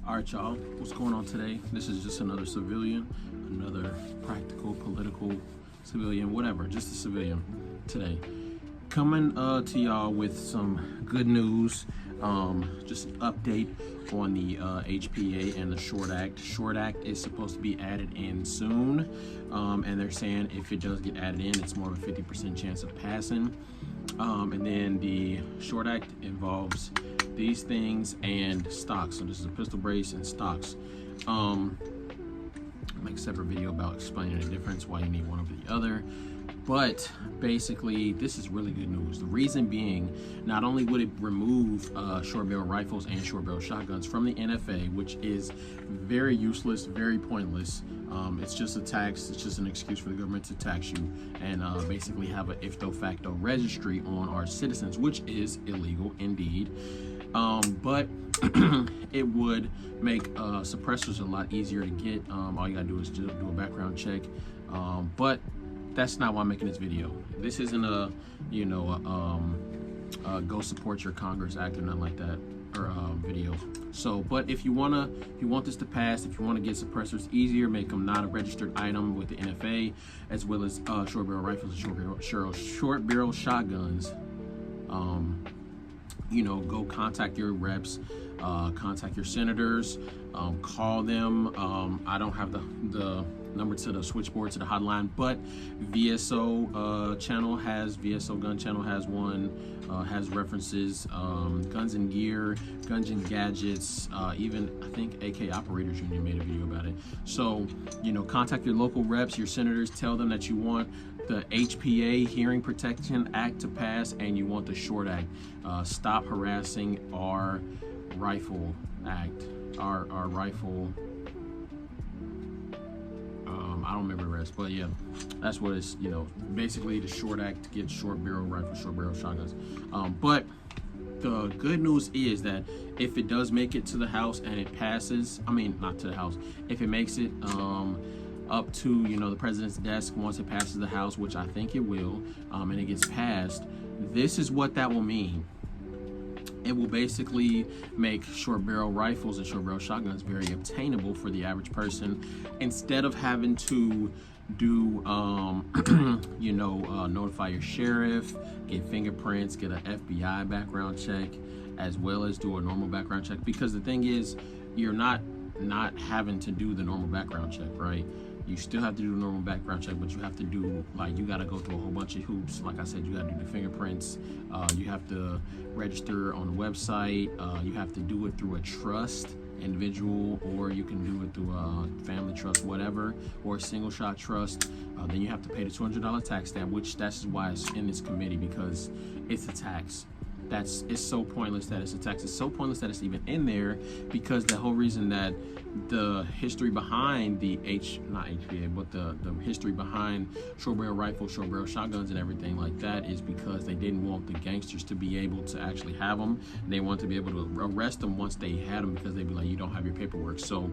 All right, y'all, what's going on today? This is just another civilian, another practical, political civilian, whatever, just a civilian today. Coming to y'all with some good news, just an update on the HPA and the SHORT Act. SHORT Act is supposed to be added in soon, and they're saying if it does get added in, it's more of a 50% chance of passing. And then the SHORT Act involves these things and stocks. So this is a pistol brace and stocks. I'll make a separate video about explaining the difference, why you need one over the other. But basically, this is really good news. The reason being, not only would it remove short barrel rifles and short barrel shotguns from the NFA, which is very useless, very pointless. It's just a tax. It's just an excuse for the government to tax you and basically have an if de facto registry on our citizens, which is illegal indeed. But it would make suppressors a lot easier to get. All you gotta do is just do a background check. But that's not why I'm making this video. This isn't a, go support your Congress act or nothing like that, or video. So, but if you want this to pass, if you want to get suppressors easier, make them not a registered item with the NFA, as well as short barrel rifles and short barrel shotguns, go contact your reps, contact your senators, call them. I don't have the number to the switchboard to the hotline, but VSO VSO Gun Channel has one, has references, Guns and Gear, Guns and Gadgets, even I think AK Operators Union made a video about it. So, contact your local reps, your senators, tell them that you want the HPA Hearing Protection Act to pass and you want the SHORT Act. Stop harassing our rifle act, our rifle. I don't remember the rest, but yeah, that's what it's, basically the SHORT Act gets short barrel rifles, short barrel shotguns. But the good news is that if it does make it to the House and it passes, not to the House, if it makes it up to, the president's desk once it passes the House, which I think it will, and it gets passed, this is what that will mean. It will basically make short barrel rifles and short barrel shotguns very obtainable for the average person. Instead of having to do, notify your sheriff, get fingerprints, get an FBI background check, as well as do a normal background check. Because the thing is, you're not having to do the normal background check, right? You still have to do a normal background check, but you have to do, you got to go through a whole bunch of hoops. Like I said, you got to do the fingerprints. You have to register on the website. You have to do it through a trust individual, or you can do it through a family trust, whatever, or a single shot trust. Then you have to pay the $200 tax stamp, which that's why it's in this committee, because it's a tax. It's so pointless that it's a tax. It's so pointless that it's even in there, because the whole reason that the history behind the not HPA, but the history behind short barrel rifles, short barrel shotguns and everything like that is because they didn't want the gangsters to be able to actually have them. They want to be able to arrest them once they had them, because they'd be like, you don't have your paperwork. So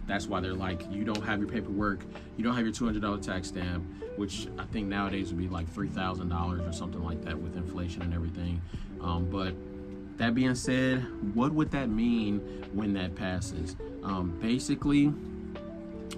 that's why they're like, you don't have your paperwork, you don't have your $200 tax stamp, which I think nowadays would be like $3,000 or something like that with inflation and everything. But that being said, what would that mean when that passes? Basically,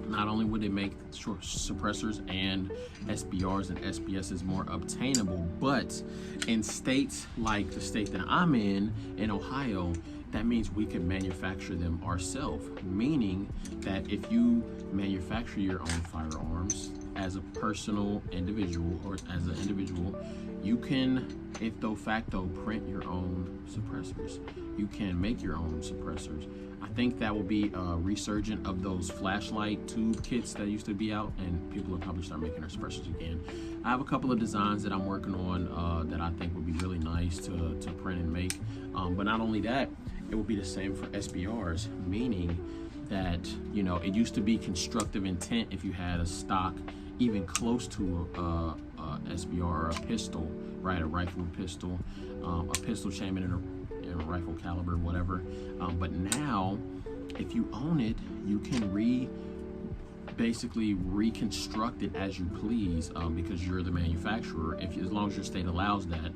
not only would it make short suppressors and SBRs and SBSs more obtainable, but in states like the state that I'm in Ohio, that means we can manufacture them ourselves, meaning that if you manufacture your own firearms as a personal individual or as an individual, you can, if de facto, print your own suppressors. You can make your own suppressors. I think that will be a resurgent of those flashlight tube kits that used to be out, and people will probably start making their suppressors again. I have a couple of designs that I'm working on that I think would be really nice to print and make. But not only that, it will be the same for SBRs, meaning that, it used to be constructive intent if you had a stock even close to a SBR or a pistol, right? A rifle and pistol, a pistol chamber in a rifle caliber, whatever. But now, if you own it, you can basically reconstruct it as you please, because you're the manufacturer, as long as your state allows that.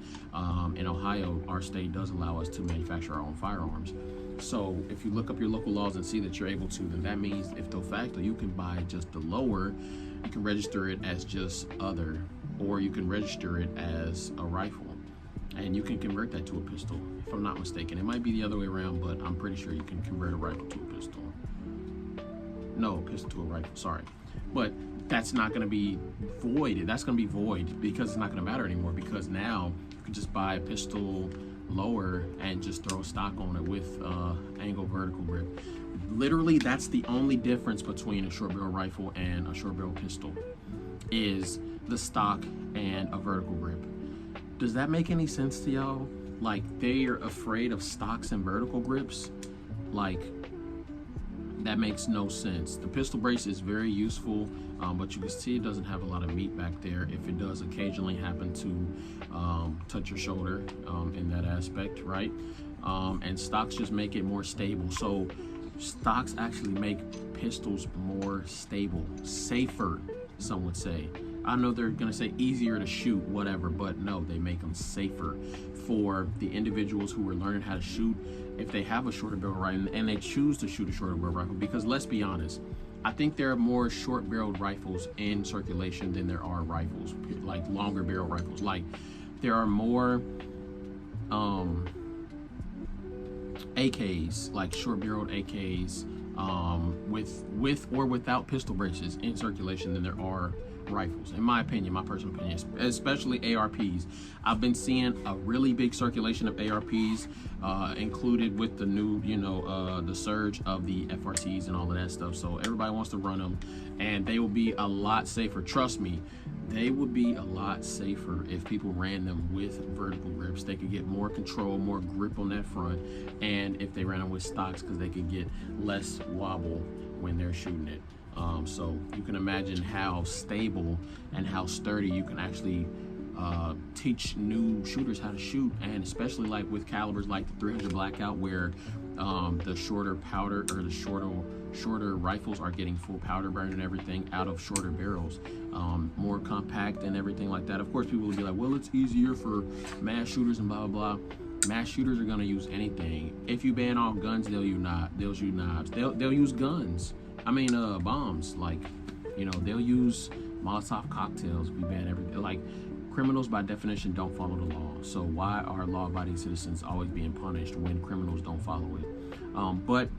In Ohio, our state does allow us to manufacture our own firearms. So if you look up your local laws and see that you're able to, then that means if de facto you can buy just the lower, you can register it as just other, or you can register it as a rifle, and you can convert that to a pistol, if I'm not mistaken. It might be the other way around, but I'm pretty sure you can convert a rifle to a pistol. No, pistol to a rifle, sorry. But that's not going to be void. That's going to be void because it's not going to matter anymore, because now you can just buy a pistol lower and just throw stock on it with angle vertical grip. Literally, that's the only difference between a short barrel rifle and a short barrel pistol, is the stock and a vertical grip. Does that make any sense to y'all? Like, they're afraid of stocks and vertical grips? Like, that makes no sense. The pistol brace is very useful, but you can see it doesn't have a lot of meat back there. If it does occasionally happen to touch your shoulder in that aspect, right? And stocks just make it more stable. So stocks actually make pistols more stable, safer, some would say. I know they're gonna say easier to shoot, whatever, but no, they make them safer for the individuals who are learning how to shoot. If they have a shorter barrel rifle and they choose to shoot a shorter barrel rifle, because let's be honest, I think there are more short barreled rifles in circulation than there are rifles, like longer barrel rifles. Like, there are more AKs, like short barreled AKs, with or without pistol braces in circulation than there are rifles, in my opinion, my personal opinion, especially ARPs. I've been seeing a really big circulation of ARPs, included with the new, the surge of the FRTs and all of that stuff. So everybody wants to run them, and they will be a lot safer. Trust me, they would be a lot safer if people ran them with vertical grips. They could get more control, more grip on that front, and if they ran them with stocks, because they could get less wobble when they're shooting it. So you can imagine how stable and how sturdy you can actually teach new shooters how to shoot, and especially like with calibers like the 300 Blackout, where the shorter powder, or the shorter rifles are getting full powder burn and everything out of shorter barrels, more compact and everything like that. Of course, people will be like, well, it's easier for mass shooters and blah blah blah. Mass shooters are gonna use anything. If you ban all guns, they'll use knives. They'll use guns. Bombs. Like, they'll use Molotov cocktails. We ban everything. Like, criminals by definition don't follow the law. So why are law-abiding citizens always being punished when criminals don't follow it? But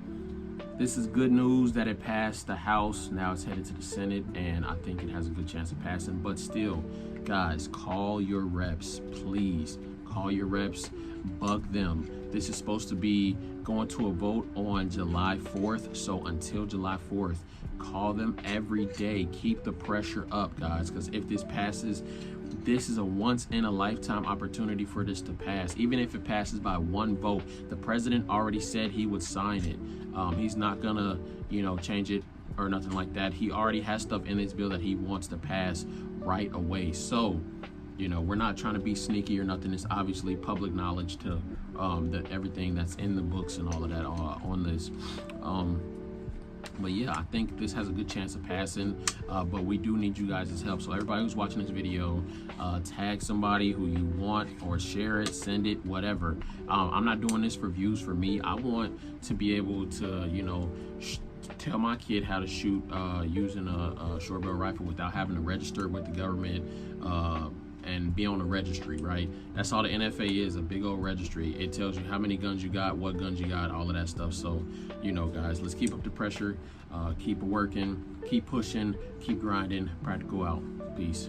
this is good news that it passed the House. Now it's headed to the Senate, and I think it has a good chance of passing. But still, guys, call your reps, please. Call your reps, bug them. This is supposed to be going to a vote on July 4th. So until July 4th, call them every day. Keep the pressure up, guys, because if this passes, this is a once in a lifetime opportunity for this to pass. Even if it passes by one vote, the president already said he would sign it. He's not gonna, change it or nothing like that. He already has stuff in this bill that he wants to pass right away. So, we're not trying to be sneaky or nothing. It's obviously public knowledge to everything that's in the books and all of that on this. But yeah, I think this has a good chance of passing, but we do need you guys' help. So everybody who's watching this video, tag somebody who you want, or share it, send it, whatever. I'm not doing this for views for me. I want to be able to, tell my kid how to shoot using a short barrel rifle without having to register with the government and be on a registry, right? That's all the NFA is, a big old registry. It tells you how many guns you got, what guns you got, all of that stuff. So, guys, let's keep up the pressure, keep working, keep pushing, keep grinding. Practical out. Peace.